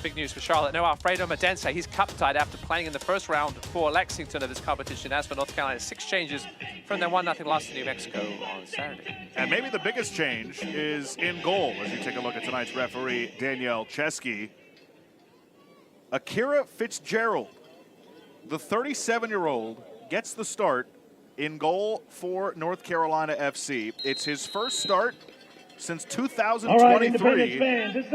big news for Charlotte. No Alfredo Medense, he's cup-tied after playing in the first round for Lexington of this competition. As for North Carolina, 6 changes from their 1-0 loss to New Mexico on Saturday. And maybe the biggest change is in goal as you take a look at tonight's referee, Danielle Chesky. Akira Fitzgerald, the 37-year-old, gets the start in goal for North Carolina FC. It's his first start since 2023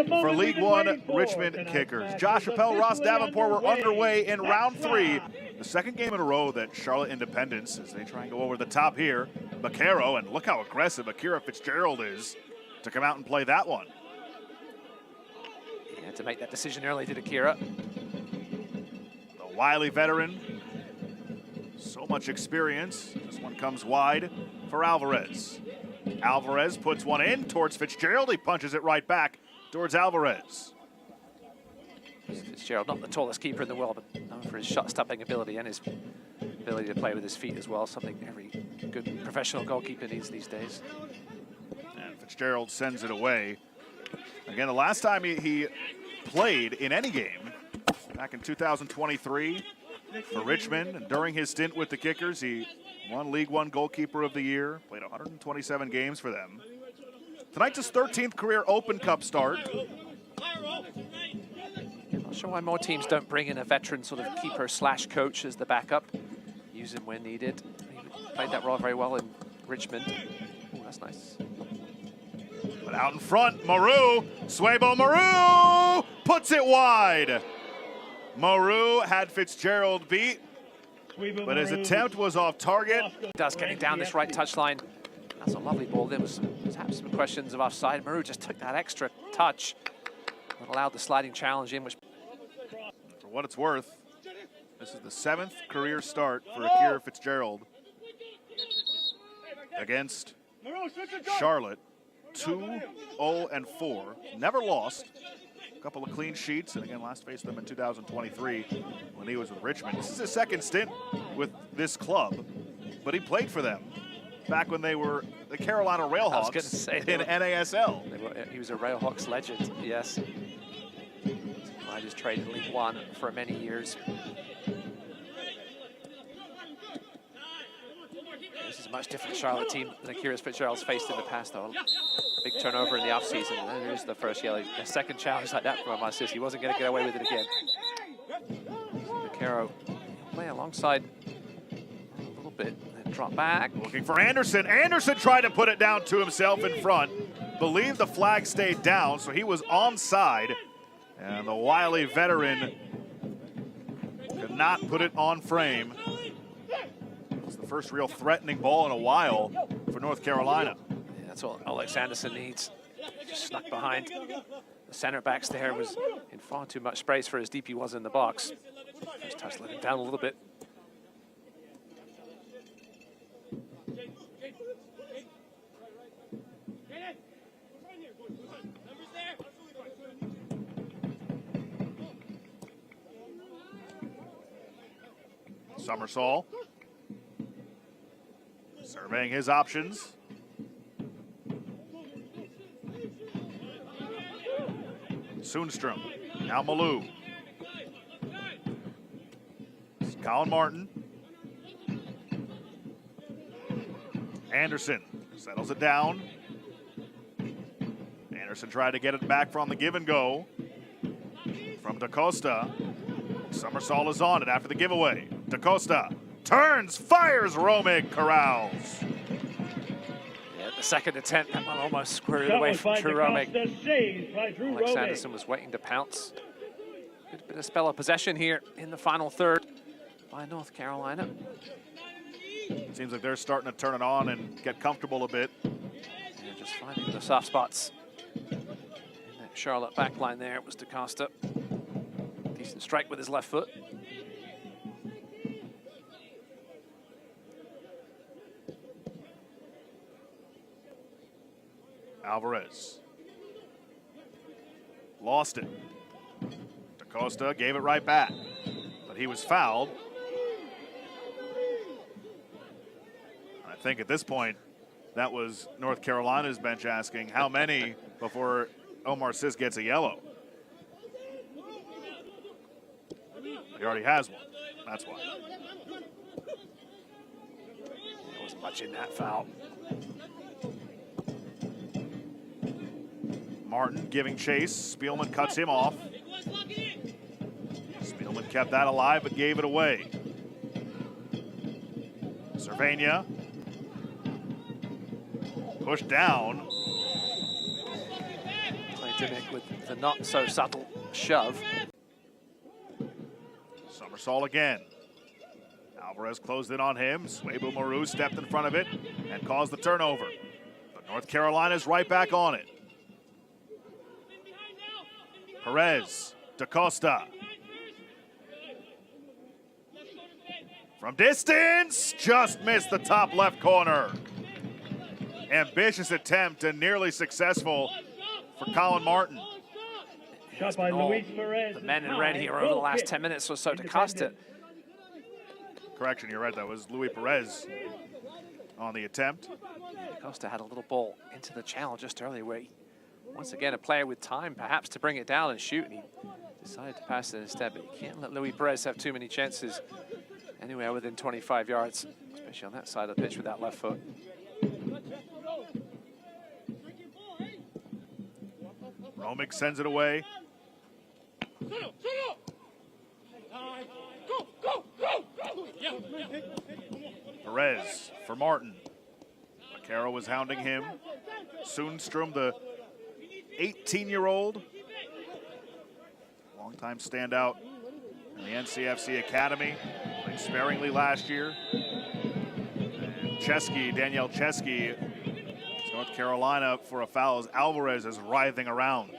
for League One Richmond Kickers. Josh Appel, Ross Davenport were underway in round 3. The second game in a row that Charlotte Independence, as they try and go over the top here. Baquero, and look how aggressive Akira Fitzgerald is to come out and play that one. He had to make that decision early, did Akira. The wily veteran, so much experience. This one comes wide for Alvarez. Alvarez puts one in towards Fitzgerald. He punches it right back towards Alvarez. Fitzgerald, not the tallest keeper in the world, but known for his shot-stopping ability and his ability to play with his feet as well, something every good professional goalkeeper needs these days. And Fitzgerald sends it away. Again, the last time he played in any game, back in 2023 for Richmond, and during his stint with the Kickers, he won League One Goalkeeper of the Year, played 127 games for them. Tonight's his 13th career Open Cup start. Not sure why more teams don't bring in a veteran sort of keeper/coach as the backup. Use him when needed. He played that role very well in Richmond. Oh, that's nice. But out in front, Maru, Suebo Maru puts it wide. Maru had Fitzgerald beat, but his attempt was off target. Does getting down this right touchline. That's a lovely ball. There was perhaps some questions of offside. Maru just took that extra touch that allowed the sliding challenge in, which... For what it's worth, this is the 7th career start for Akira Fitzgerald against Charlotte. 2-0-4. Never lost. A couple of clean sheets, and again, last faced them in 2023 when he was with Richmond. This is his second stint with this club, but he played for them back when they were the Carolina Railhawks in NASL. He was a Railhawks legend, yes. I just traded in League One for many years. This is a much different Charlotte team than Akira Fitzgerald's faced in the past, though. Big turnover in the offseason, and there's the first yellow. A second challenge like that from Omar Sis. He wasn't going to get away with it again. Baquero play alongside a little bit, then drop back. Looking for Anderson. Anderson tried to put it down to himself in front. Believe the flag stayed down, so he was onside. And the wily veteran could not put it on frame. It's the first real threatening ball in a while for North Carolina. Yeah, that's all Alex Anderson needs. Just snuck behind. The center backs there was in far too much space for as deep he was in the box. First touch let him down a little bit. Summersall surveying his options. Sundstrom, now Malou. Colin Martin. Anderson settles it down. Anderson tried to get it back from the give and go from DaCosta. Summersall is on it after the giveaway. DaCosta turns, fires, Romig corrals. Yeah, the second attempt, that one almost squirted away from Drew Romig. Alex Anderson was waiting to pounce. Good bit of spell of possession here in the final third by North Carolina. Seems like they're starting to turn it on and get comfortable a bit. Yeah, just finding the soft spots. In that Charlotte back line there, it was DaCosta. Decent strike with his left foot. Alvarez lost it. DaCosta gave it right back, but he was fouled. I think at this point, that was North Carolina's bench asking how many before Omar Sis gets a yellow. He already has one. That's why. There wasn't much in that foul. Martin giving chase. Spielman cuts him off. Spielman kept that alive but gave it away. Cervania. Pushed down. Dimick with the not so subtle shove. Somersault again. Alvarez closed in on him. Swabu Maru stepped in front of it and caused the turnover. But North Carolina's right back on it. Perez, DaCosta. From distance, just missed the top left corner. Ambitious attempt and nearly successful for Colin Martin. Shot by Luis Perez. The men in red here over the last 10 minutes or so to cost it. Correction, you're right, that was Luis Perez on the attempt. Costa had a little ball into the channel just earlier where he, once again, a player with time perhaps to bring it down and shoot, and he decided to pass it instead, but you can't let Luis Perez have too many chances anywhere within 25 yards, especially on that side of the pitch with that left foot. Romick sends it away. Perez for Martin. Vaquero was hounding him. Sundstrom, the 18-year-old, longtime standout in the NCFC Academy, played sparingly last year. And Chesky, Danielle Chesky, North Carolina for a foul as Alvarez is writhing around.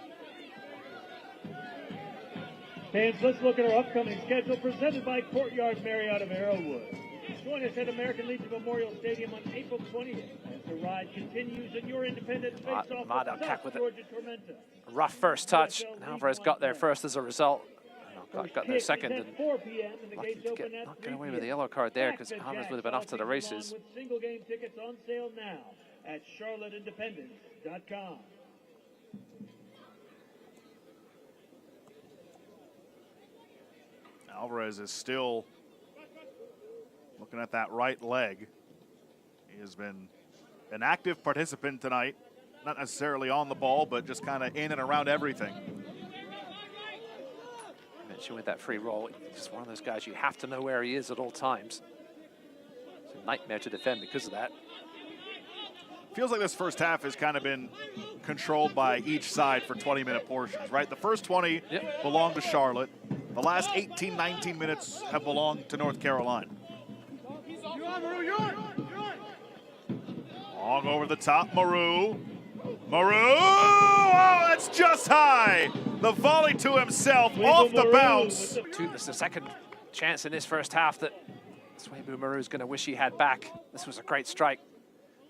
Fans, let's look at our upcoming schedule presented by Courtyard Marriott of Arrowwood. Join us at American Legion Memorial Stadium on April 20th as the ride continues in your independent face-off with South Georgia Tormenta. A rough first touch, and Alvarez got there first as a result. Got there second, and lucky to not get away with the yellow card there because Alvarez would have been off to the races. With single game tickets on sale now at charlotteindependence.com. Alvarez is still looking at that right leg. He has been an active participant tonight, not necessarily on the ball, but just kind of in and around everything. I mentioned with that free roll, he's just one of those guys you have to know where he is at all times. It's a nightmare to defend because of that. Feels like this first half has kind of been controlled by each side for 20-minute portions, right? The first 20 belong to Charlotte. The last 18, 19 minutes have belonged to North Carolina. Long over the top, Maru. Maru! Oh, that's just high! The volley to himself, off the bounce. It's the second chance in this first half that Swabu Maru is going to wish he had back. This was a great strike.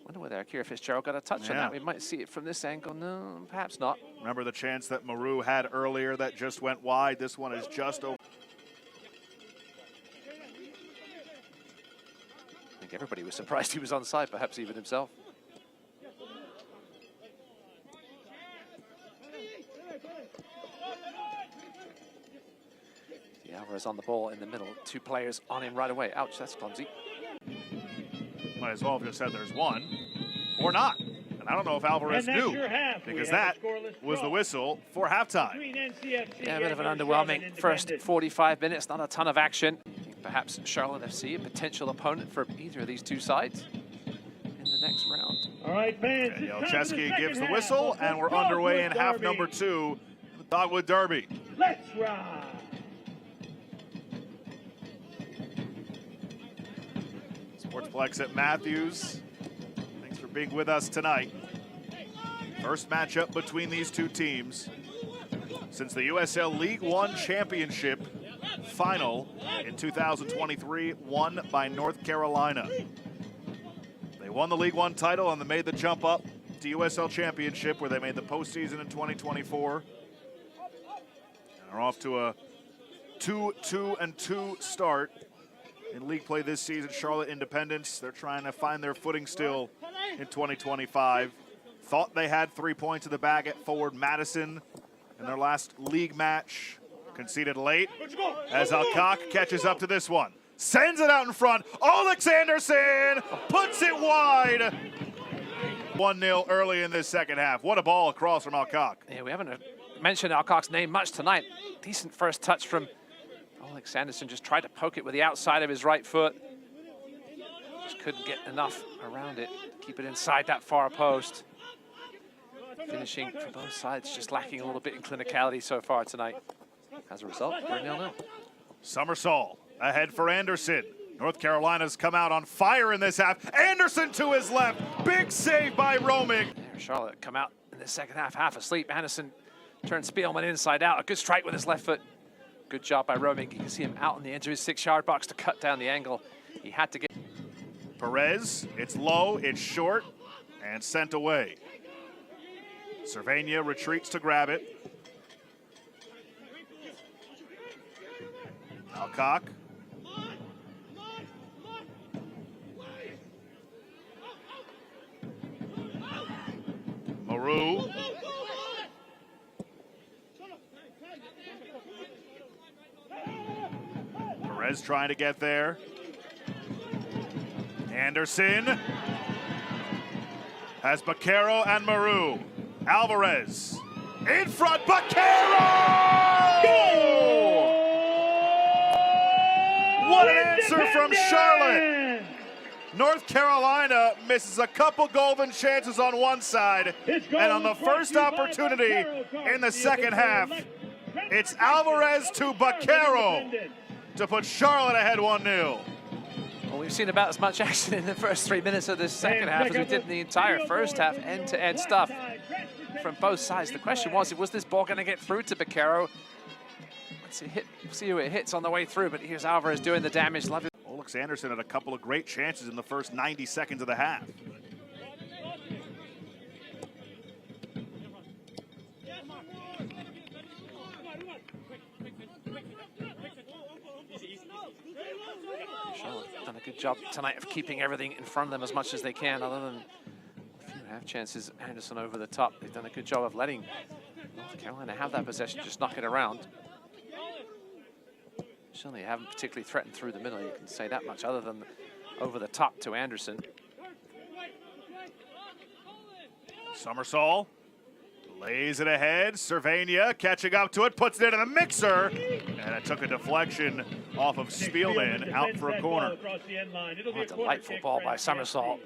Wonder whether Akira Fitzgerald got a touch on that. We might see it from this angle. No, perhaps not. Remember the chance that Maru had earlier that just went wide? This one is just over. I think everybody was surprised he was onside, perhaps even himself. The Alvarez on the ball in the middle. Two players on him right away. Ouch, that's clumsy. Might as well have just said there's one, or not. And I don't know if Alvarez knew, because that was the whistle for halftime. Yeah, a bit of an underwhelming first 45 minutes, not a ton of action. Perhaps Charlotte FC, a potential opponent for either of these two sides in the next round. All right, fans. Danielle Chesky gives the whistle, and we're underway in half number 2, the Dogwood Derby. Let's ride. Sportsplex at Matthews. Thanks for being with us tonight. First matchup between these two teams since the USL League One Championship final in 2023, won by North Carolina. They won the League One title and they made the jump up to USL Championship, where they made the postseason in 2024. And are off to a 2-2-2 start in league play this season. Charlotte Independence, they're trying to find their footing still in 2025. Thought they had 3 points in the bag at forward Madison in their last league match Conceded late as Alcock catches up to this one. Sends it out in front. Alex Anderson puts it wide. 1-0 early in this second half. What a ball across from Alcock. Yeah, we haven't mentioned Alcock's name much tonight. Decent first touch from Alex Anderson. Just tried to poke it with the outside of his right foot. Just couldn't get enough around it. Keep it inside that far post. Finishing for both sides, just lacking a little bit in clinicality so far tonight. As a result, we're 0-0. Summersall ahead for Anderson. North Carolina's come out on fire in this half. Anderson to his left. Big save by Romig. Charlotte come out in the second half, half asleep. Anderson turns Spielman inside out. A good strike with his left foot. Good job by Romig. You can see him out on the edge of his 6-yard box to cut down the angle. He had to get. Perez, it's low, it's short, and sent away. Cervania retreats to grab it. Alcock. Maru. Perez trying to get there. Anderson has Baquero and Maru. Alvarez in front, Baquero! Goal! What an answer from Charlotte! North Carolina misses a couple golden chances on one side, and on the first opportunity in the second half, it's Alvarez to Baquero to put Charlotte ahead 1-0. Well, we've seen about as much action in the first 3 minutes of this second half as we did in the entire first half, end-to-end stuff from both sides. The question was this ball going to get through to Baquero? Let's see who it hits on the way through, but here's Alvarez doing the damage. Love it. Alex Anderson had a couple of great chances in the first 90 seconds of the half. Charlotte done a good job tonight of keeping everything in front of them as much as they can, other than a few half chances. Anderson over the top. They've done a good job of letting North Carolina have that possession, just knock it around. Certainly haven't particularly threatened through the middle, you can say that much, other than over the top to Anderson. Summersall lays it ahead. Cervania catching up to it, puts it in the mixer, and it took a deflection off of Spielman out for a corner. Oh, delightful ball by Summersall.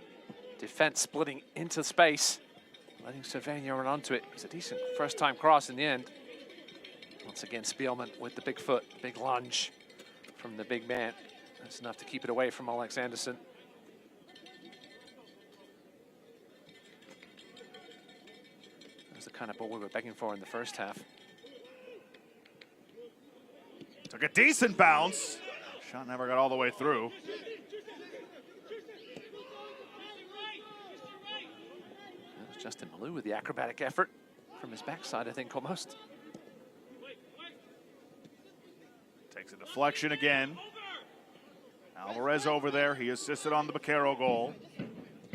Defense splitting into space, letting Cervania run onto it. It was a decent first-time cross in the end. Once again, Spielman with the big foot, big lunge from the big man. That's enough to keep it away from Alex Anderson. That was the kind of ball we were begging for in the first half. Took a decent bounce. Shot never got all the way through. That was Justin Malou with the acrobatic effort from his backside, I think, almost. Takes a deflection again. Alvarez over there. He assisted on the Baquero goal.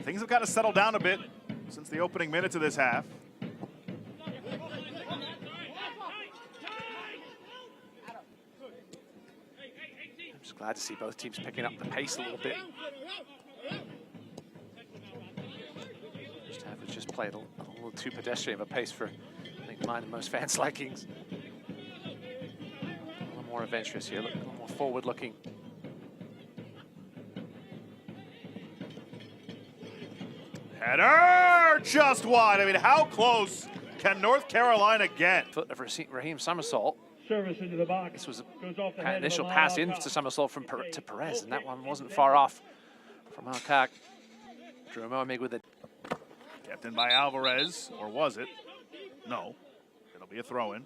Things have got to settle down a bit since the opening minutes of this half. I'm just glad to see both teams picking up the pace a little bit. First half was just played a little too pedestrian of a pace for, I think, mine and most fans' likings. More adventurous here, a little more forward-looking. Header just wide. I mean, how close can North Carolina get? Foot of Raheem Summersall. Service into the box. This was an initial pass in to Summersall from to Perez, and that one wasn't far off from Alcock. Drew Momig with it. Kept in by Alvarez, or was it? No, it'll be a throw-in.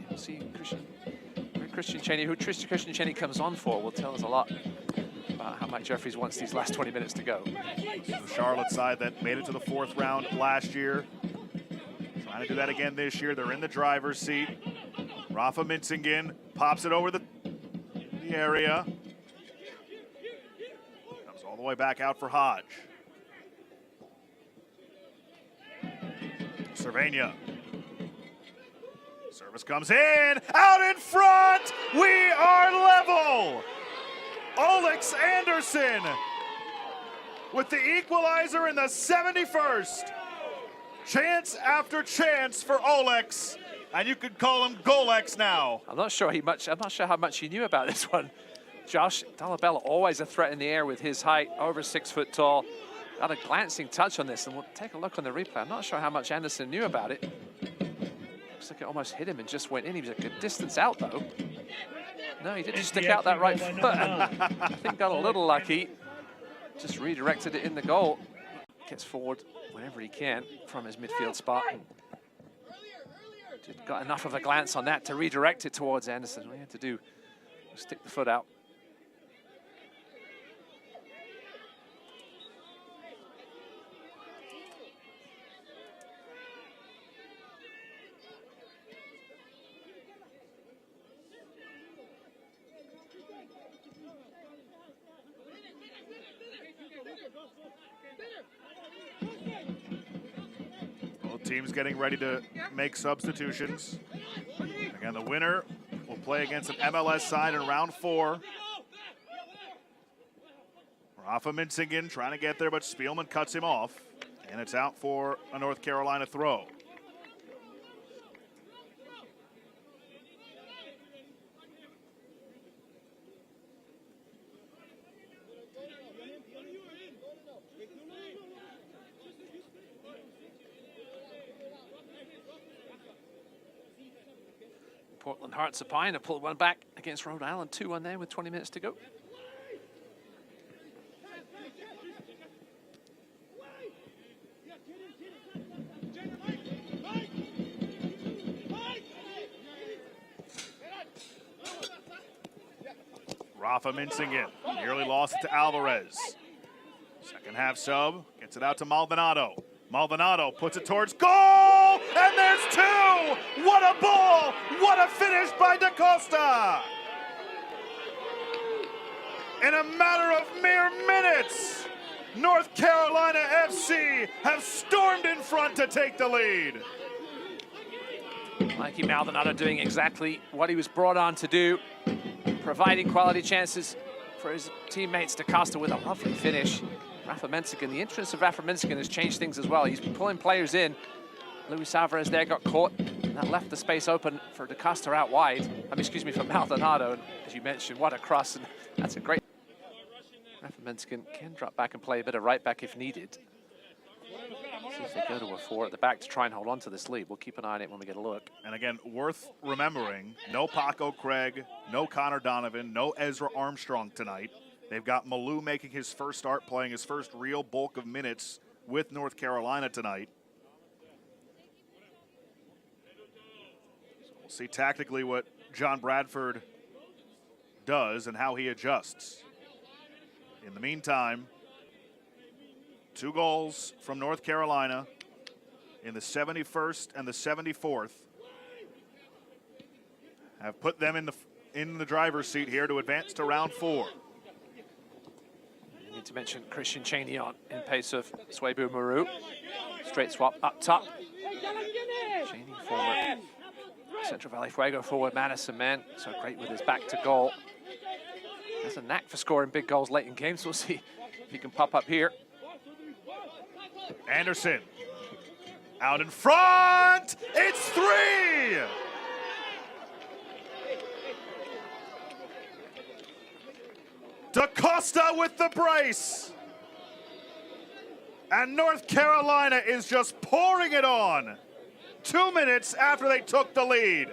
We'll see Christian Cheney, who Christian Cheney comes on for, will tell us a lot about how Mike Jeffries wants these last 20 minutes to go. The Charlotte side that made it to the 4th round last year. Trying to do that again this year. They're in the driver's seat. Rafa Mintzingen pops it over the area. Comes all the way back out for Hodge. Cervania. Service comes in, out in front, we are level! Alex Anderson with the equalizer in the 71st. Chance after chance for Olex, and you could call him Golex now. I'm not sure how much he knew about this one. Josh Dolabella, always a threat in the air with his height, over 6 foot tall. Got a glancing touch on this, and we'll take a look on the replay. I'm not sure how much Anderson knew about it. Looks like it almost hit him and just went in. He was a good distance out, though. No, he didn't stick out that right foot. I think got a little lucky. Just redirected it in the goal. Gets forward whenever he can from his midfield spot. Got enough of a glance on that to redirect it towards Anderson. All he had to do was stick the foot out. Both teams getting ready to make substitutions. Again, the winner will play against an MLS side in round 4. Rafa Mintzingen trying to get there, but Spielman cuts him off, and it's out for a North Carolina throw. Portland Hearts of Pine have pulled one back against Rhode Island, 2-1 there with 20 minutes to go. Rafa Mintzingen nearly lost it to Alvarez. Second half sub, gets it out to Maldonado. Maldonado puts it towards goal, and there's 2! What a ball! What a finish by DaCosta! In a matter of mere minutes, North Carolina FC have stormed in front to take the lead. Mikey Maldonado doing exactly what he was brought on to do, providing quality chances for his teammates. DaCosta with a lovely finish. Rafa Mintzingen, the entrance of Rafa Mintzingen has changed things as well. He's pulling players in. Luis Alvarez there got caught, and that left the space open for DaCosta out wide. For Maldonado. And as you mentioned, what a cross, and that's a great... Rafa Mintzingen can drop back and play a bit of right back if needed. See if they go to a 4 at the back to try and hold on to this lead. We'll keep an eye on it when we get a look. And again, worth remembering, no Paco Craig, no Connor Donovan, no Ezra Armstrong tonight. They've got Malou making his first start, playing his first real bulk of minutes with North Carolina tonight. So we'll see tactically what John Bradford does and how he adjusts. In the meantime, 2 goals from North Carolina in the 71st and the 74th have put them in the driver's seat here to advance to round 4. Need to mention Christian Cheney on in pace of Swebu Maru. Straight swap up top. Cheney forward. Central Valley Fuego forward, Madison man. So great with his back to goal. Has a knack for scoring big goals late in games. We'll see if he can pop up here. Anderson out in front. It's 3. DaCosta with the brace. And North Carolina is just pouring it on 2 minutes after they took the lead.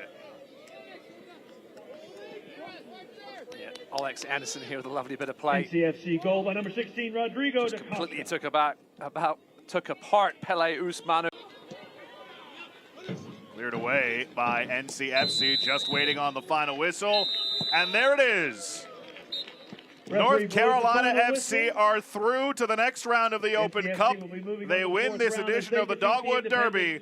Yeah, Alex Anderson here with a lovely bit of play. NCFC goal by number 16, Rodrigo Just DaCosta. completely took apart Pele Usmanu. Cleared away by NCFC, just waiting on the final whistle. And there it is. North Carolina FC are through to the next round of the Open Cup. They win this edition of the Dogwood Derby.